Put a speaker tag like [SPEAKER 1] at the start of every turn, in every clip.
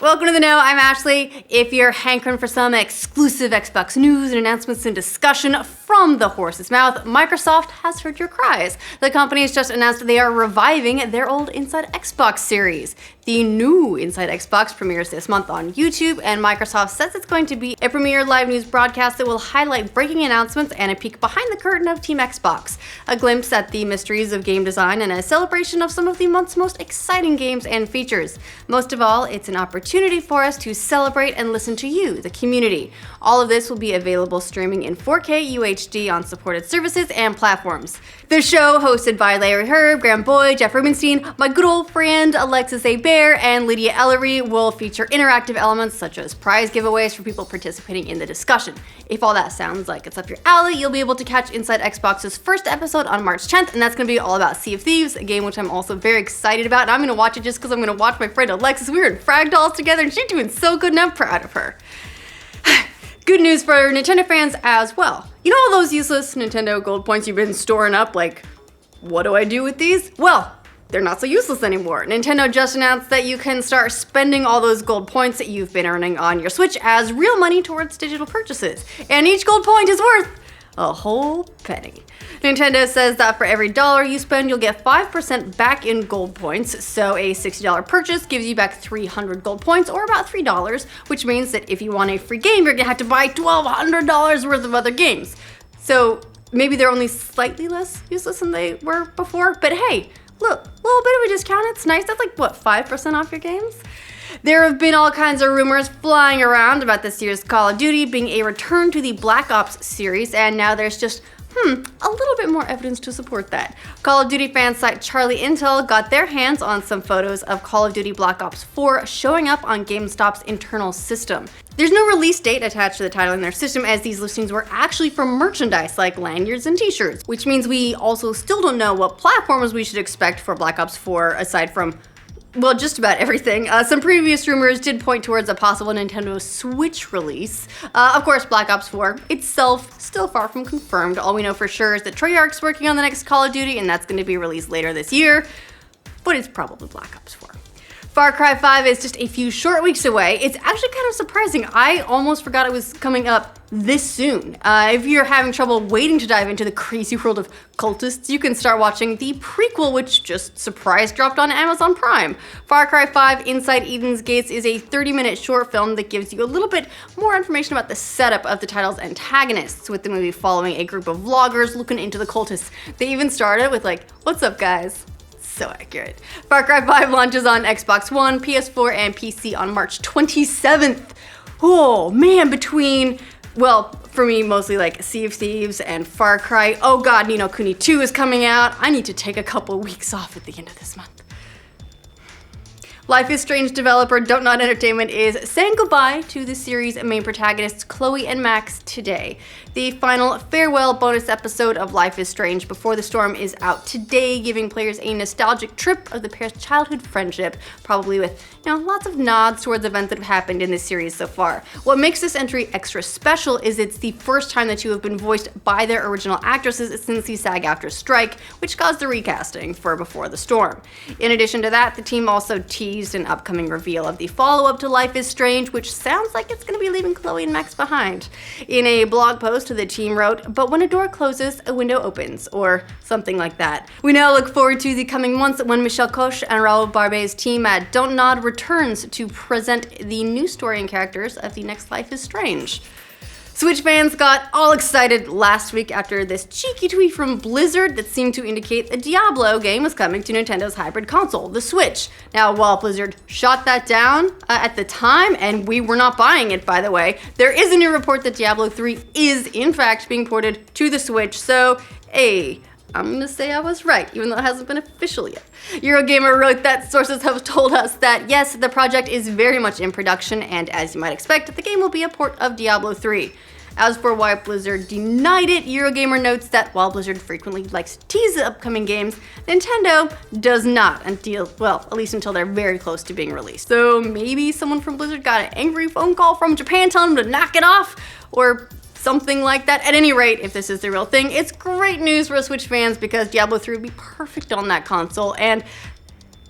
[SPEAKER 1] Welcome to The Know, I'm Ashley. If you're hankering for some exclusive Xbox news and announcements and discussion from the horse's mouth, Microsoft has heard your cries. The company has just announced that they are reviving their old Inside Xbox series. The new Inside Xbox premieres this month on YouTube, and Microsoft says it's going to be a premiere live news broadcast that will highlight breaking announcements and a peek behind the curtain of Team Xbox, a glimpse at the mysteries of game design, and a celebration of some of the month's most exciting games and features. Most of all, it's an opportunity for us to celebrate and listen to you, the community. All of this will be available streaming in 4K UHD on supported services and platforms. The show, hosted by Larry Herb, Graham Boyd, Jeff Rubenstein, my good old friend Alexis A. Bear, and Lydia Ellery, will feature interactive elements such as prize giveaways for people participating in the discussion. If all that sounds like it's up your alley, you'll be able to catch Inside Xbox's first episode on March 10th, and that's going to be all about Sea of Thieves, a game which I'm also very excited about, and I'm going to watch it just because I'm going to watch my friend Alexis. We were in Frag Dolls together, and she's doing so good, and I'm proud of her. Good news for Nintendo fans as well. You know all those useless Nintendo gold points you've been storing up? Like, what do I do with these? Well, they're not so useless anymore. Nintendo just announced that you can start spending all those gold points that you've been earning on your Switch as real money towards digital purchases. And each gold point is worth a whole penny. Nintendo says that for every dollar you spend, you'll get 5% back in gold points, so a $60 purchase gives you back 300 gold points, or about $3, which means that if you want a free game, you're gonna have to buy $1,200 worth of other games. So maybe they're only slightly less useless than they were before, but hey, look, a little bit of a discount, it's nice. That's like, what, 5% off your games? There have been all kinds of rumors flying around about this year's Call of Duty being a return to the Black Ops series, and now there's just a little bit more evidence to support that. Call of Duty fan site Charlie Intel got their hands on some photos of Call of Duty Black Ops 4 showing up on GameStop's internal system. There's no release date attached to the title in their system, as these listings were actually for merchandise like lanyards and t-shirts, which means we also still don't know what platforms we should expect for Black Ops 4 aside from, well, just about everything. Some previous rumors did point towards a possible Nintendo Switch release. Of course, Black Ops 4 itself still far from confirmed. All we know for sure is that Treyarch's working on the next Call of Duty, and that's going to be released later this year, but it's probably Black Ops 4. Far Cry 5 is just a few short weeks away. It's actually kind of surprising. I almost forgot it was coming up this soon. If you're having trouble waiting to dive into the crazy world of cultists, you can start watching the prequel, which just surprise dropped on Amazon Prime. Far Cry 5 Inside Eden's Gates is a 30-minute short film that gives you a little bit more information about the setup of the title's antagonists, with the movie following a group of vloggers looking into the cultists. They even started with like, "What's up, guys?" So accurate. Far Cry 5 launches on Xbox One, PS4, and PC on March 27th. Oh man, between, well, for me, mostly like Sea of Thieves and Far Cry. Oh god, Ni no Kuni 2 is coming out. I need to take a couple weeks off at the end of this month. Life is Strange developer Don't Nod Entertainment is saying goodbye to the series' main protagonists Chloe and Max today. The final farewell bonus episode of Life is Strange Before the Storm is out today, giving players a nostalgic trip of the pair's childhood friendship, probably with, lots of nods towards events that have happened in this series so far. What makes this entry extra special is it's the first time the two have been voiced by their original actresses since the SAG-AFTRA strike, which caused the recasting for Before the Storm. In addition to that, the team also teased an upcoming reveal of the follow-up to Life is Strange, which sounds like it's going to be leaving Chloe and Max behind. In a blog post, the team wrote, "But when a door closes, a window opens," or something like that. We now look forward to the coming months when Michel Koch and Raoul Barbet's team at Don't Nod returns to present the new story and characters of the next Life is Strange. Switch fans got all excited last week after this cheeky tweet from Blizzard that seemed to indicate a Diablo game was coming to Nintendo's hybrid console, the Switch. Now, while Blizzard shot that down at the time, and we were not buying it, by the way, there is a new report that Diablo 3 is, in fact, being ported to the Switch, so, hey, I'm gonna say I was right, even though it hasn't been official yet. Eurogamer wrote that sources have told us that, yes, the project is very much in production, and as you might expect, the game will be a port of Diablo 3. As for why Blizzard denied it, Eurogamer notes that while Blizzard frequently likes to tease the upcoming games, Nintendo does not until, well, at least until they're very close to being released. So maybe someone from Blizzard got an angry phone call from Japan telling them to knock it off, or something like that. At any rate, if this is the real thing, it's great news for Switch fans because Diablo 3 would be perfect on that console, and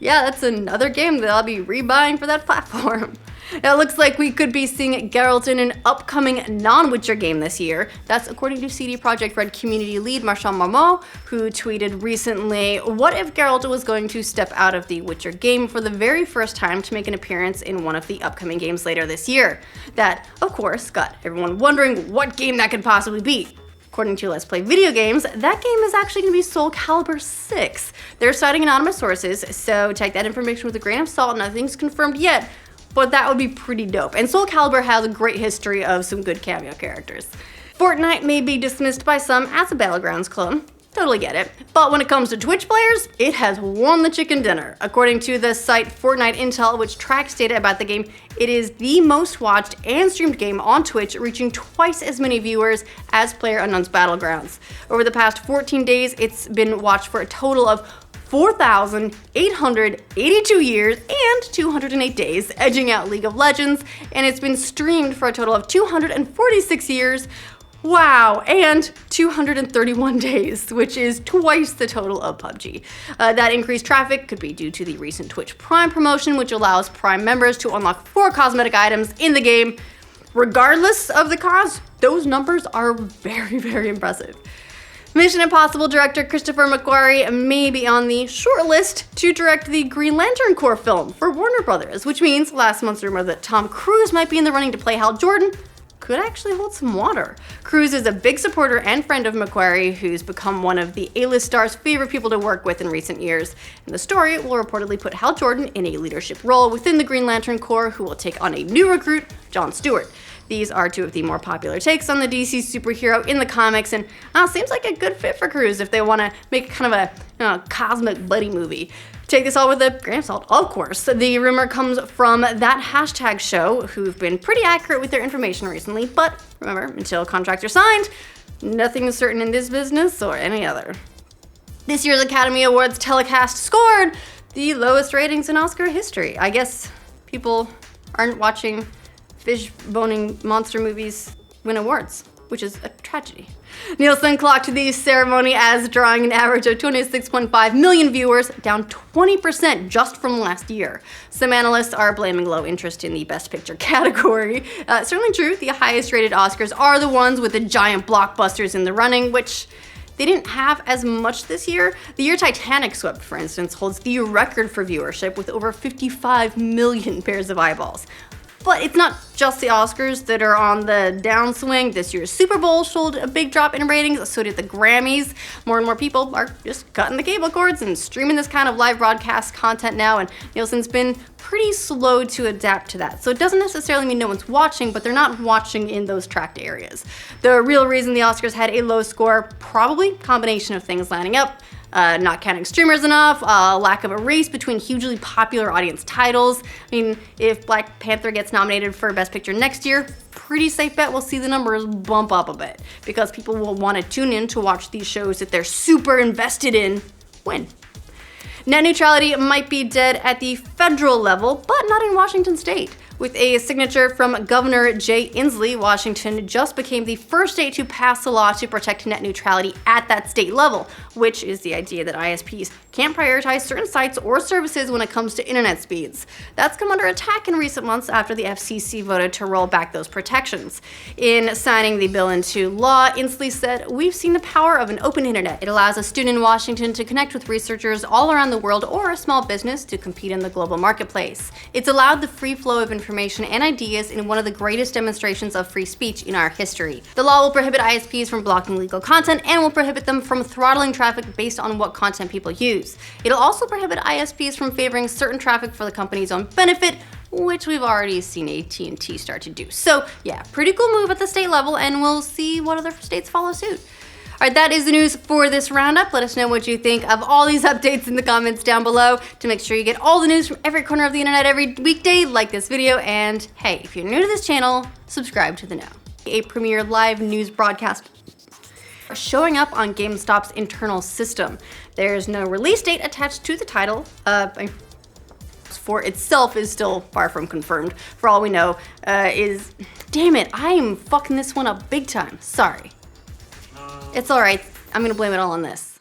[SPEAKER 1] Yeah, that's another game that I'll be rebuying for that platform. It looks like we could be seeing Geralt in an upcoming non-Witcher game this year. That's according to CD Projekt Red community lead Marshall Marmot, who tweeted recently, "What if Geralt was going to step out of the Witcher game for the very first time to make an appearance in one of the upcoming games later this year?" That, of course, got everyone wondering what game that could possibly be. According to Let's Play Video Games, that game is actually going to be Soul Calibur 6. They're citing anonymous sources, so take that information with a grain of salt. Nothing's confirmed yet, but that would be pretty dope. And Soul Calibur has a great history of some good cameo characters. Fortnite may be dismissed by some as a Battlegrounds clone. Totally get it. But when it comes to Twitch players, it has won the chicken dinner. According to the site Fortnite Intel, which tracks data about the game, it is the most watched and streamed game on Twitch, reaching twice as many viewers as PlayerUnknown's Battlegrounds. Over the past 14 days, it's been watched for a total of 4,882 years and 208 days, edging out League of Legends, and it's been streamed for a total of 246 years, wow, and 231 days, which is twice the total of PUBG. That increased traffic could be due to the recent Twitch Prime promotion, which allows Prime members to unlock 4 cosmetic items in the game. Regardless of the cause, those numbers are very, very impressive. Mission Impossible director Christopher McQuarrie may be on the short list to direct the Green Lantern Corps film for Warner Brothers, which means last month's rumor that Tom Cruise might be in the running to play Hal Jordan could actually hold some water. Cruise is a big supporter and friend of McQuarrie, who's become one of the A-list stars' favorite people to work with in recent years. And the story will reportedly put Hal Jordan in a leadership role within the Green Lantern Corps, who will take on a new recruit, John Stewart. These are 2 of the more popular takes on the DC superhero in the comics, and seems like a good fit for Cruise if they want to make kind of a cosmic buddy movie. Take this all with a grain of salt, of course. The rumor comes from that hashtag show, who've been pretty accurate with their information recently, but remember, until contracts are signed, nothing is certain in this business or any other. This year's Academy Awards telecast scored the lowest ratings in Oscar history. I guess people aren't watching fish-boning monster movies win awards, which is a tragedy. Nielsen clocked the ceremony as drawing an average of 26.5 million viewers, down 20% just from last year. Some analysts are blaming low interest in the Best Picture category. Certainly true, the highest rated Oscars are the ones with the giant blockbusters in the running, which they didn't have as much this year. The year Titanic swept, for instance, holds the record for viewership with over 55 million pairs of eyeballs. But it's not just the Oscars that are on the downswing. This year's Super Bowl showed a big drop in ratings, so did the Grammys. More and more people are just cutting the cable cords and streaming this kind of live broadcast content now, and Nielsen's been pretty slow to adapt to that. So it doesn't necessarily mean no one's watching, but they're not watching in those tracked areas. The real reason the Oscars had a low score, probably a combination of things lining up. Not counting streamers enough, lack of a race between hugely popular audience titles. I mean, if Black Panther gets nominated for Best Picture next year, pretty safe bet we'll see the numbers bump up a bit, because people will want to tune in to watch these shows that they're super invested in win. Net neutrality might be dead at the federal level, but not in Washington state. With a signature from Governor Jay Inslee, Washington just became the first state to pass a law to protect net neutrality at that state level, which is the idea that ISPs can't prioritize certain sites or services when it comes to internet speeds. That's come under attack in recent months after the FCC voted to roll back those protections. In signing the bill into law, Inslee said, "We've seen the power of an open internet. It allows a student in Washington to connect with researchers all around the world or a small business to compete in the global marketplace. It's allowed the free flow of information and ideas in one of the greatest demonstrations of free speech in our history. The law will prohibit ISPs from blocking legal content and will prohibit them from throttling traffic based on what content people use. It'll also prohibit ISPs from favoring certain traffic for the company's own benefit, which we've already seen AT&T start to do." So yeah, pretty cool move at the state level, and we'll see what other states follow suit. All right, that is the news for this roundup. Let us know what you think of all these updates in the comments down below. To make sure you get all the news from every corner of the internet every weekday, like this video, and hey, if you're new to this channel, subscribe to the know. A premiere live news broadcast showing up on GameStop's internal system. There's no release date attached to the title. For itself is still far from confirmed. For all we know, damn it, I am fucking this one up big time. Sorry. It's all right. I'm gonna blame it all on this.